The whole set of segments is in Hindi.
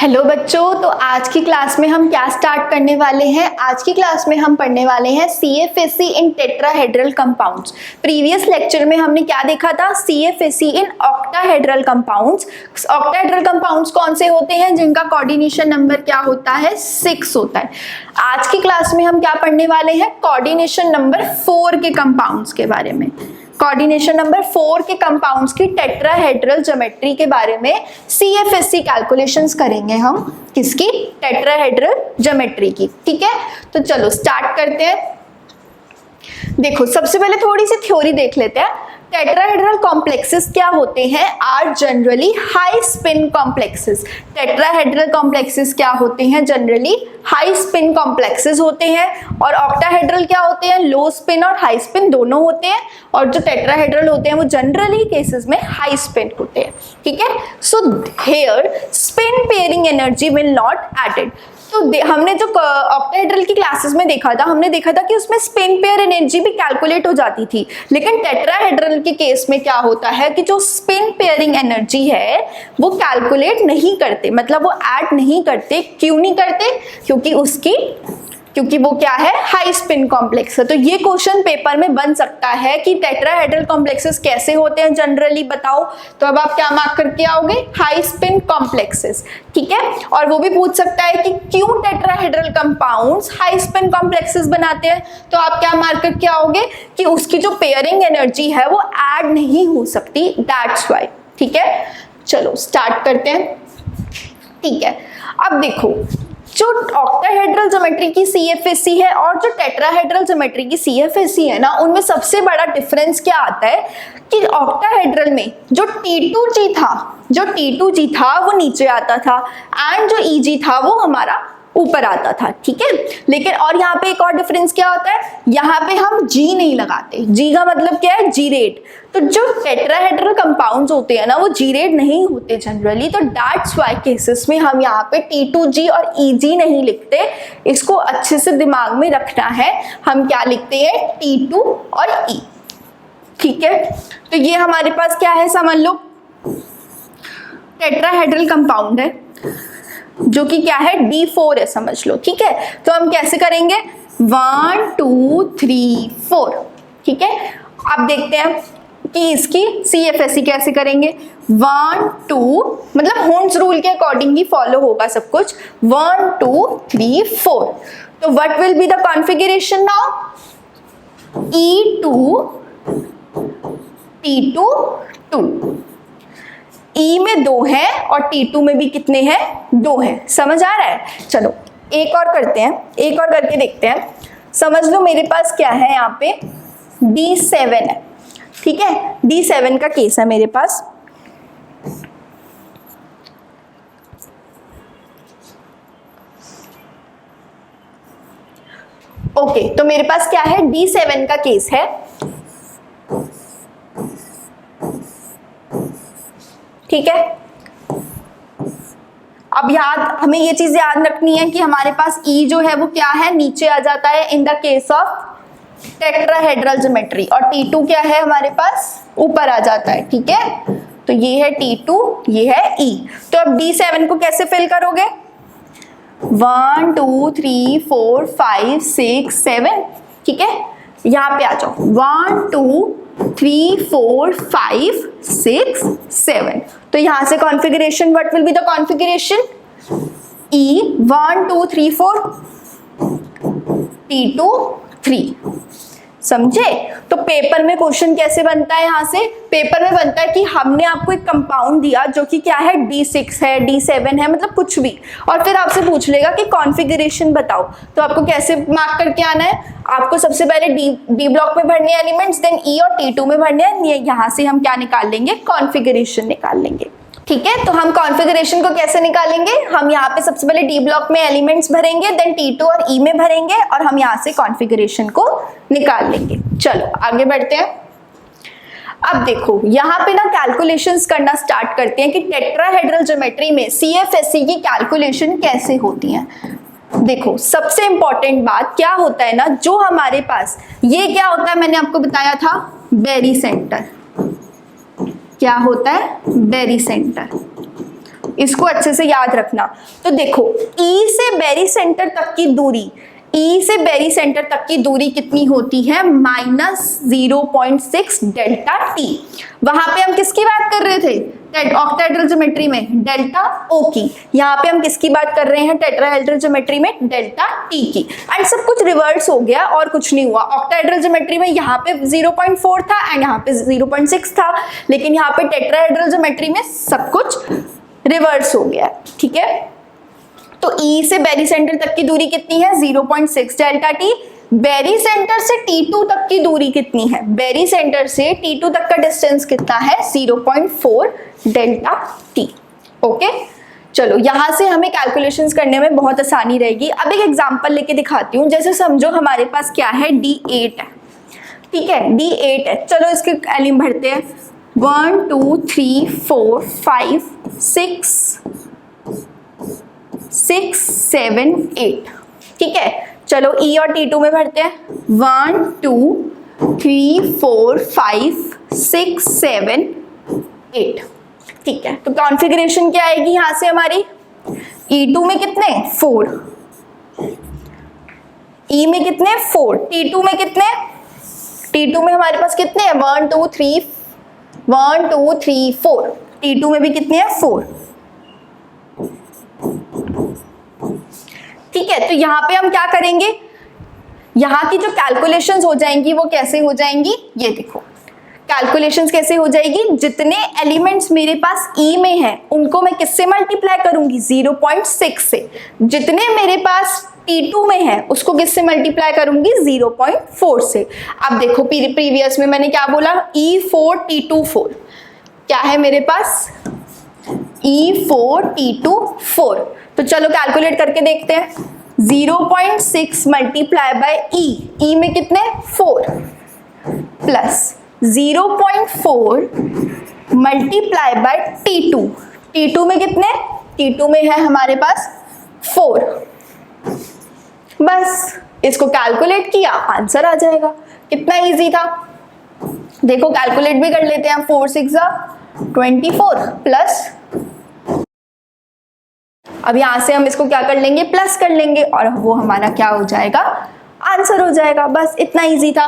हेलो बच्चों, तो आज की क्लास में हम क्या स्टार्ट करने वाले हैं। आज की क्लास में हम पढ़ने वाले हैं CFSE इन टेट्राहेड्रल कंपाउंड्स। प्रीवियस लेक्चर में हमने क्या देखा था, CFSE in octahedral compounds. Octahedral compounds कौन से होते हैं जिनका कोऑर्डिनेशन नंबर क्या होता है, 6 होता है। आज की क्लास में हम क्या पढ़ने वाले हैं, कोऑर्डिनेशन नंबर 4 के कंपाउंड्स के बारे में। कोऑर्डिनेशन नंबर 4 के कंपाउंड्स की टेट्राहेड्रल ज्योमेट्री के बारे में CFSE कैलकुलेशंस करेंगे हम। किसकी? टेट्राहेड्रल ज्योमेट्री की। ठीक है, तो चलो स्टार्ट करते हैं। देखो, सबसे पहले थोड़ी सी थ्योरी देख लेते हैं। टेट्राहेड्रल कॉम्प्लेक्सेस क्या होते हैं, are generally high spin complexes. Tetrahedral complexes क्या होते हैं, जनरली हाई स्पिन कॉम्प्लेक्सेस होते हैं। और ऑक्टाहेड्रल क्या होते हैं, लो स्पिन और हाई स्पिन दोनों होते हैं। और जो टेट्राहेड्रल होते हैं वो जनरली केसेस में हाई स्पिन होते हैं। ठीक है, so here spin pairing energy will not added. तो हमने जो ऑक्टाहेड्रल की क्लासेस में देखा था, हमने देखा था कि उसमें स्पिन पेयर एनर्जी भी कैलकुलेट हो जाती थी। लेकिन टेट्राहेड्रल के केस में क्या होता है कि जो स्पिन पेयरिंग एनर्जी है वो कैलकुलेट नहीं करते, मतलब वो ऐड नहीं करते। क्यों नहीं करते? क्योंकि वो क्या है, हाई स्पिन कॉम्प्लेक्स है। तो ये क्वेश्चन पेपर में बन सकता है कि टेट्राहेड्रल कॉम्प्लेक्सेस कैसे होते हैं जनरली, बताओ। तो अब आप क्या मार्क करके आओगे, हाई स्पिन कॉम्प्लेक्सेस। ठीक है, और वो भी पूछ सकता है कि क्यों tetrahedral compounds high spin complexes बनाते हैं। तो आप क्या मार्क करके आओगे कि उसकी जो पेयरिंग एनर्जी है वो ऐड नहीं हो सकती, दैट्स व्हाई। ठीक है, चलो स्टार्ट करते हैं। ठीक है, अब देखो, जो ऑक्टाहेड्रल ज्योमेट्री की CFSE है और जो टेट्राहेड्रल ज्योमेट्री की CFSE है ना, उनमें सबसे बड़ा डिफरेंस क्या आता है कि ऑक्टाहेड्रल में जो T2G था वो नीचे आता था एंड जो EG था वो हमारा ऊपर आता था। ठीक है, लेकिन और यहाँ पे एक और डिफरेंस क्या होता है, यहाँ पे हम G नहीं लगाते। G का मतलब क्या है, जीरेट। तो जो टेट्राहेड्रल कंपाउंड्स होते हैं ना वो जीरेट नहीं होते जनरली। तो दैट्स व्हाई केसेस में हम यहाँ पे T2G और EG नहीं लिखते। इसको अच्छे से दिमाग में रखना है, हम क्या लिखते हैं, T2 और E। ठीक है, तो ये हमारे पास क्या है, समझ लो टेट्राहेड्रल कंपाउंड है जो कि क्या है, D4 है, समझ लो। ठीक है, तो हम कैसे करेंगे, 1 2 3 4। ठीक है, अब देखते हैं कि इसकी CFSE कैसे करेंगे। 1 2 मतलब होन्स रूल के अकॉर्डिंग ही फॉलो होगा सब कुछ। 1 2 3 4। तो what will be the configuration now, E2 T2 2। E में 2 है और T2 में भी कितने हैं, 2 हैं। समझ आ रहा है? चलो एक और करते हैं, एक और करके देखते हैं। समझ लो मेरे पास क्या है, यहाँ पे D7 है। ठीक है, D7 का केस है मेरे पास। ओके, तो मेरे पास क्या है, D7 का केस है। ठीक है, अब हमें ये चीज याद रखनी है कि हमारे पास E जो है वो क्या है, नीचे आ जाता है in the case of tetrahedral geometry, और T2 क्या है हमारे पास, ऊपर आ जाता है। ठीक है, तो ये है T2, ये है E। तो अब D7 को कैसे फिल करोगे, 1 2 3 4 5 6 7। ठीक है, यहाँ पे आ जाओ, 1 2 3 4 5 6 7। तो यहां से configuration, what will be the configuration, E 1 2 3 4 T2 3। समझे? तो पेपर में क्वेश्चन कैसे बनता है, यहां से पेपर में बनता है कि हमने आपको एक कंपाउंड दिया जो कि क्या है, D6 है, D7 है, मतलब कुछ भी, और फिर आपसे पूछ लेगा कि कॉन्फ़िगरेशन बताओ। तो आपको कैसे मार्क करके आना है, आपको सबसे पहले डी ब्लॉक में भरने एलिमेंट्स, देन E और T2 में भरने हैं। यहाँ से हम क्या निकाल लेंगे, कॉन्फ़िगरेशन निकाल लेंगे। ठीक है, तो हम कॉन्फ़िगरेशन को कैसे निकालेंगे, हम यहाँ पे सबसे पहले डी ब्लॉक में एलिमेंट्स भरेंगे, देन T2 और E में भरेंगे, और हम यहाँ से कॉन्फ़िगरेशन को निकाल लेंगे। चलो आगे बढ़ते हैं। अब देखो, यहाँ पे ना कैलकुलेशंस करना स्टार्ट करते हैं कि टेट्राहेड्रल ज्योमेट्री में CFSE की कैलकुलेशन कैसे होती है। देखो, सबसे इंपॉर्टेंट बात क्या होता है ना, जो हमारे पास ये क्या होता है, मैंने आपको बताया था बेरी सेंटर। क्या होता है, बेरी सेंटर। इसको अच्छे से याद रखना। तो देखो ई से बेरी सेंटर तक की दूरी, ई से बेरी सेंटर तक की दूरी कितनी होती है, -0.6 डेल्टा टी। वहां पे हम किसकी बात कर रहे थे, ऑक्टाहेड्रल ज्योमेट्री में डेल्टा ओ की। यहाँ पे हम किसकी बात कर रहे हैं, टेट्राहेड्रल ज्योमेट्री में डेल्टा टी की। एंड सब कुछ रिवर्स हो गया और कुछ नहीं हुआ। ऑक्टाहेड्रल ज्योमेट्री में यहाँ पे 0.4 था एंड यहाँ पे 0.6 था, लेकिन यहाँ पे टेट्राहेड्रल ज्योमेट्री में सब कुछ रिवर्स हो गया। ठीक है, तो ई से बेरी सेंटर तक की दूरी कितनी है, 0.6 डेल्टा टी। बेरी सेंटर से T2 तक की दूरी कितनी है, बेरी सेंटर से T2 तक का डिस्टेंस कितना है, 0.4 डेल्टा टी। ओके, चलो यहां से हमें कैलकुलेशंस करने में बहुत आसानी रहेगी। अब एक एग्जांपल लेके दिखाती हूँ। जैसे समझो हमारे पास क्या है, D8 है। ठीक है, D8 है। चलो इसके एलिमेंट भरते हैं, 1 2 3 4 5 6 7 8। ठीक है, चलो E और T2 में भरते हैं, 1 2 3 4 5 6 7 8। ठीक है, तो कॉन्फ़िगरेशन क्या आएगी यहां से हमारी, E2 में कितने 4, E में कितने 4, T2 में कितने, T2 में हमारे पास कितने हैं 1 2 3 4, T2 में भी कितने हैं 4। ठीक है, तो यहाँ पे हम क्या करेंगे, यहाँ की जो कैलकुलेशंस हो जाएंगी वो कैसे हो जाएंगी, ये देखो कैलकुलेशंस कैसे हो जाएगी, जितने एलिमेंट्स मेरे पास E में हैं उनको मैं किससे मल्टीप्लाई करूंगी, 0.6 से। जितने मेरे पास T2 में है उसको किससे मल्टीप्लाई करूंगी, 0.4 से। अब देखो प्रीवियस में मैंने क्या बोला, E4 T2 4 क्या है मेरे पास, E4 T2 4। तो चलो कैलकुलेट करके देखते हैं, 0.6 मल्टीप्लाई बाय E में कितने 4 प्लस 0.4 मल्टीप्लाई बाय T2 में कितने, T2 में है हमारे पास 4। बस इसको कैलकुलेट किया, आंसर आ जाएगा। कितना इजी था, देखो कैलकुलेट भी कर लेते हैं। 4 6 24 प्लस, अब यहां से हम इसको क्या कर लेंगे, प्लस कर लेंगे और वो हमारा क्या हो जाएगा, आंसर हो जाएगा। बस इतना इजी था।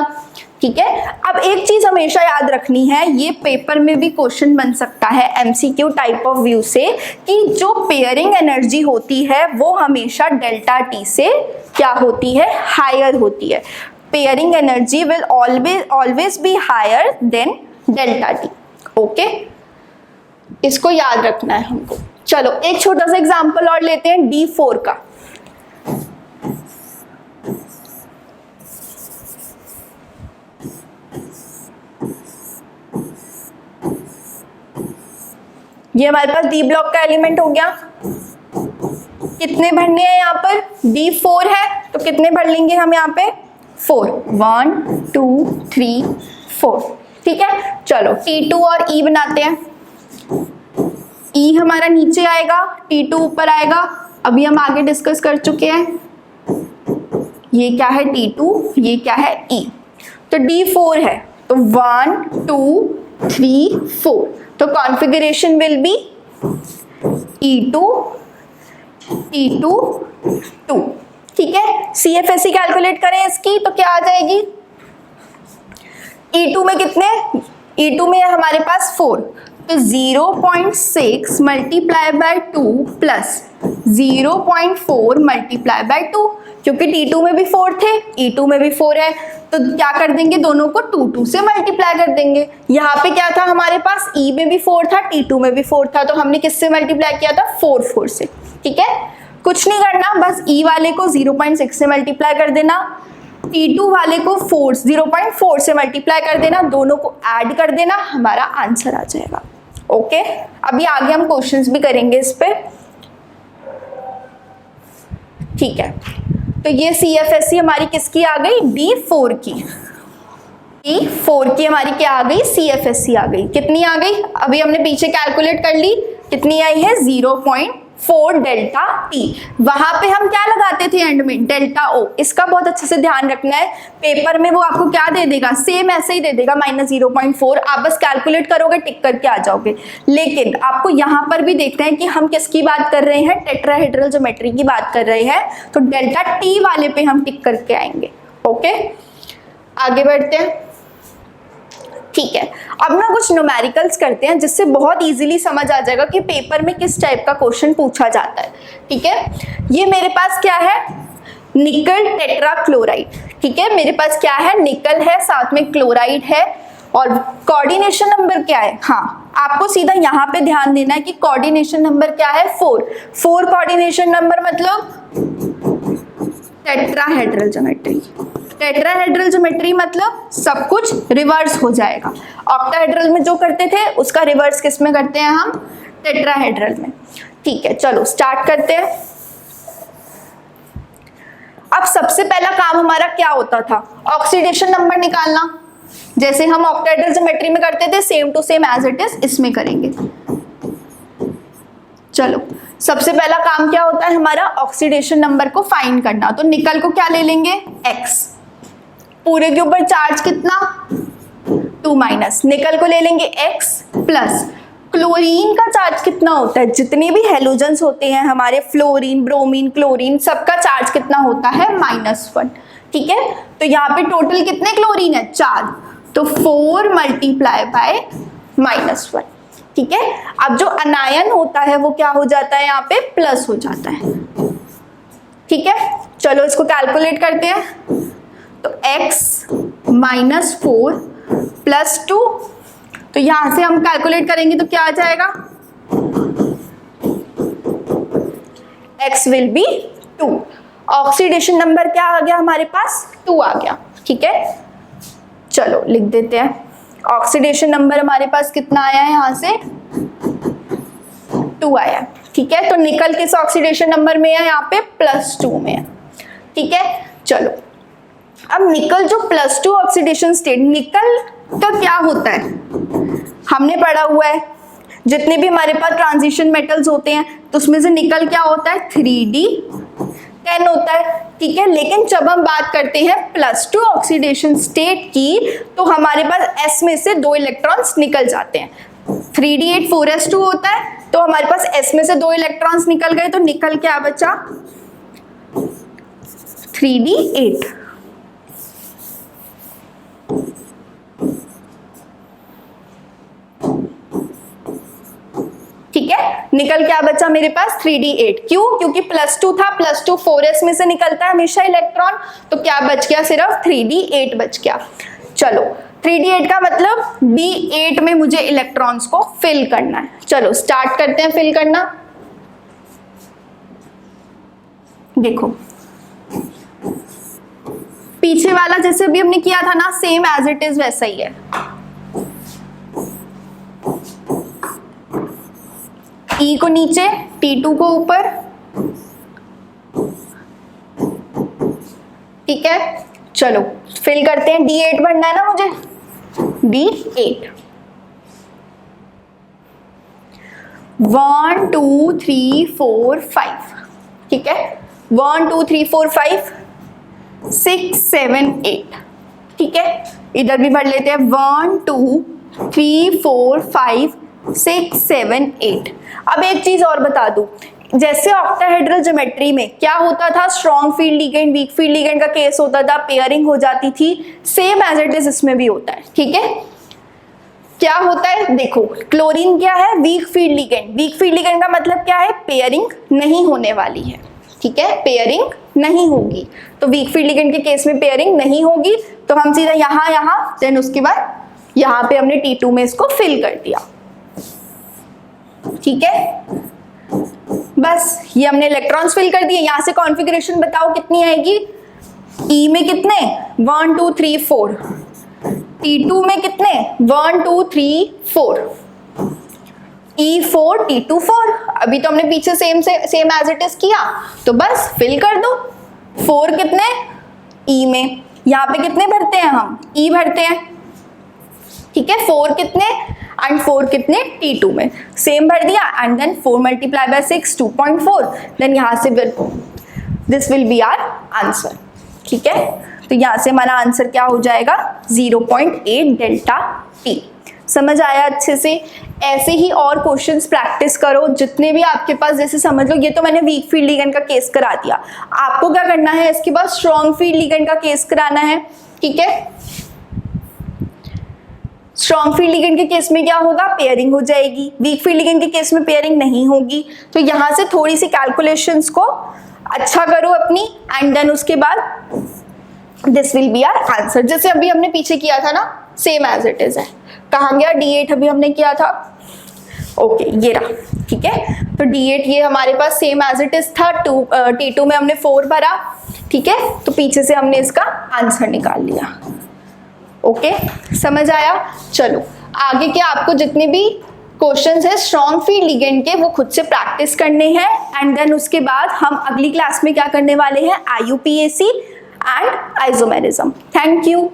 ठीक है, अब एक चीज हमेशा याद रखनी है, ये पेपर में भी क्वेश्चन बन सकता है एमसीक्यू टाइप ऑफ व्यू से, कि जो पेयरिंग एनर्जी होती है वो हमेशा डेल्टा टी से क्या होती है, हायर होती है। Pairing energy will always be higher than delta T. Okay, इसको याद रखना है हमको। चलो एक छोटा सा एग्जांपल और लेते हैं D4 का। ये हमारे पास D ब्लॉक का एलिमेंट हो गया। कितने भरने हैं यहाँ पर, D4 है तो कितने भर लेंगे हम यहाँ पे, 4, 1 2 3 4। ठीक है, चलो T2 और E बनाते हैं। E हमारा नीचे आएगा, T2 ऊपर आएगा। अभी हम आगे डिस्कस कर चुके हैं, ये क्या है T2, ये क्या है E। तो D4 है तो 1 2 3 4, तो configuration will be E2 T2 2। ठीक है, CFSE कैलकुलेट करें इसकी तो क्या आ जाएगी, E2 में कितने, E2 में है हमारे पास 4, तो 0.6 multiply by 2 plus 0.4 multiply by 2, क्योंकि T2 में भी 4 थे, E2 में भी 4 है, तो क्या कर देंगे, दोनों को 2 से मल्टीप्लाई कर देंगे। यहाँ पे क्या था हमारे पास, E में भी 4 था, T2 में भी 4 था, तो हमने किससे मल्टीप्लाई किया था, 4 से। ठीक है, कुछ नहीं करना, बस E वाले को 0.6 से मल्टीप्लाई कर देना, T2 वाले को 0.4 से मल्टीप्लाई कर देना, दोनों को ऐड कर देना, हमारा आंसर आ जाएगा। ओके, अभी आगे हम क्वेश्चंस भी करेंगे इस पे। ठीक है, तो ये CFSE हमारी किसकी आ गई, D4 की। D4 की हमारी क्या आ गई, CFSE आ गई। कितनी आ गई, अभी हमने पीछे कैलकुलेट कर ली, कितनी आई है, 0.4। 4 डेल्टा टी। वहां पे हम क्या लगाते थे एंड में, डेल्टा ओ। इसका बहुत अच्छे से ध्यान रखना है, पेपर में वो आपको क्या दे देगा, सेम ऐसे ही दे देगा -0.4। आप बस कैलकुलेट करोगे, टिक करके आ जाओगे। लेकिन आपको यहाँ पर भी देखना है कि हम किसकी बात कर रहे हैं, टेट्राहेड्रल ज्योमेट्री की बात कर रहे हैं, तो डेल्टा टी वाले पे हम टिक करके आएंगे। ओके, आगे बढ़ते हैं। ठीक है, अब ना कुछ न्यूमेरिकल्स करते हैं जिससे बहुत इजीली समझ आ जाएगा कि पेपर में किस टाइप का क्वेश्चन पूछा जाता है। ठीक है, ये मेरे पास क्या है, निकल टेट्राक्लोराइड। ठीक है, मेरे पास क्या है, निकल है, साथ में क्लोराइड है, और कोऑर्डिनेशन नंबर क्या है, हाँ आपको सीधा यहाँ पे ध्यान देना है कि कोऑर्डिनेशन नंबर क्या है, 4 कोऑर्डिनेशन नंबर मतलब टेट्राहेड्रल ज्योमेट्री। टेट्राहेड्रल ज्योमेट्री मतलब सब कुछ रिवर्स हो जाएगा। ऑक्टाहेड्रल में जो करते थे उसका रिवर्स किस में करते हैं हम, टेट्राहेड्रल में। ठीक है, चलो स्टार्ट करते हैं। अब सबसे पहला काम हमारा क्या होता था, ऑक्सीडेशन नंबर निकालना। जैसे हम ऑक्टाहेड्रल ज्योमेट्री में करते थे, same to same as it is इसमें करेंगे। चलो, सबसे पहला काम क्या होता है हमारा, ऑक्सीडेशन नंबर को फाइंड करना। तो निकल को क्या ले लेंगे, x, पूरे के ऊपर चार्ज कितना 2-, निकल को ले लेंगे x प्लस क्लोरीन का चार्ज कितना होता है, जितने भी हेलोजेंस होते हैं हमारे, फ्लोरीन, ब्रोमीन, क्लोरीन, सबका चार्ज कितना होता है, -1। ठीक है, तो यहाँ पे टोटल कितने क्लोरीन है, 4, तो 4 × -1। ठीक है, अब जो अनायन होता है वो क्या हो जाता है, यहाँ पे प्लस हो जाता है। ठीक है, चलो इसको कैलकुलेट करते हैं। तो x -4 + 2, तो यहां से हम कैलकुलेट करेंगे तो क्या आ जाएगा, x will be 2। Oxidation number क्या आ गया हमारे पास, 2 आ गया। ठीक है, चलो लिख देते हैं, ऑक्सीडेशन नंबर हमारे पास कितना आया है, यहाँ से 2 आया। ठीक है, तो निकल किस ऑक्सीडेशन नंबर में है, यहाँ पे +2 में है। ठीक है, चलो अब निकल जो +2 ऑक्सीडेशन स्टेट, निकल का क्या होता है हमने पढ़ा हुआ है, जितने भी हमारे पास ट्रांजिशन मेटल्स होते हैं तो उसमें से निकल क्या होता है, 3d10 होता है। ठीक है, लेकिन जब हम बात करते हैं +2 ऑक्सीडेशन स्टेट की, तो हमारे पास s में से 2 इलेक्ट्रॉन्स निकल जाते हैं। 3d8 4s2 होता है, तो हमारे पास s में से 2 इलेक्ट्रॉन्स निकल गए, तो निकल क्या बचा, 3d8। ठीक है, निकल क्या बचा मेरे पास, 3d8। क्यों, क्योंकि +2 था, +2 4s में से निकलता है हमेशा इलेक्ट्रॉन, तो क्या बच गया, सिर्फ 3d8 बच गया। चलो 3d8 का मतलब d8 में मुझे इलेक्ट्रॉन्स को फिल करना है। चलो स्टार्ट करते हैं फिल करना। देखो पीछे वाला जैसे अभी हमने किया था ना, सेम एज इट इज वैसा ही है। E को नीचे, T2 को ऊपर। ठीक है, चलो फिल करते हैं। D8 बनना है ना मुझे, D8। 1 2 3 4 5। ठीक है, 1 2 3 4 5 6 7 8। ठीक है, इधर भी भर लेते हैं, 1 2 3 4 5 6 7 8। अब एक चीज और बता दूं, जैसे ऑक्टाहेड्रल ज्योमेट्री में क्या होता था, strong field ligand, weak field ligand का केस होता था, पेयरिंग हो जाती थी, सेम एज इट इज इसमें भी होता है। ठीक है, क्या होता है, देखो क्लोरीन क्या है, weak field ligand. Weak field ligand का मतलब क्या है, पेयरिंग नहीं होने वाली है। ठीक है, पेयरिंग नहीं होगी, तो वीक फील्ड लिगेंड के केस में पेयरिंग नहीं होगी, तो हम सीधा यहाँ देन उसके बाद यहाँ पे हमने T2 में इसको फिल कर दिया। ठीक है, बस ये हमने इलेक्ट्रॉन्स फिल कर दिए। यहाँ से कॉन्फ़िगरेशन बताओ कितनी आएगी, E में कितने, 1 2 3 4, T2 में कितने, 1 2 3 4, E4 T2 4। अभी तो हमने पीछे सेम एज इट इज किया, तो बस फिल कर दो। 4 कितने, E में, यहाँ पे कितने भरते हैं हम, E भरते हैं। ठीक है, 4 कितने, एंड 4 कितने T2 में, सेम भर दिया and then 4 multiply by 6 2.4, then यहाँ से this will be our answer. ठीक है, तो यहाँ से हमारा आंसर क्या हो जाएगा 0.8 डेल्टा टी। समझ आया अच्छे से? ऐसे ही और क्वेश्चंस प्रैक्टिस करो जितने भी आपके पास, जैसे समझ लो ये तो मैंने वीक फील्ड लिगेंड का केस करा दिया, आपको क्या करना है इसके बाद स्ट्रॉन्ग फील्ड लिगेंड का केस कराना है। ठीक है, स्ट्रॉन्ग फील्ड लिगेंड के केस में क्या होगा, पेयरिंग हो जाएगी, वीक फील्ड लिगेंड के केस में पेयरिंग नहीं होगी। तो यहाँ से थोड़ी सी कैलकुलेशंस को अच्छा करो अपनी एंड देन उसके बाद this will be our answer. जैसे अभी हमने पीछे किया था ना, सेम एज इट इज है। कहाँ गया D8 अभी हमने किया था, ओके ये रहा। ठीक है, तो D8 ये हमारे पास सेम एज इट इज था, T2 में हमने 4 भरा। ठीक है, तो पीछे से हमने इसका आंसर निकाल लिया। ओके, समझ आया? चलो आगे के आपको जितने भी क्वेश्चंस है स्ट्रॉन्ग फील्ड लिगेंड के वो खुद से प्रैक्टिस करने हैं एंड देन उसके बाद हम अगली क्लास में क्या करने वाले हैं, IUPAC and isomerism. Thank you.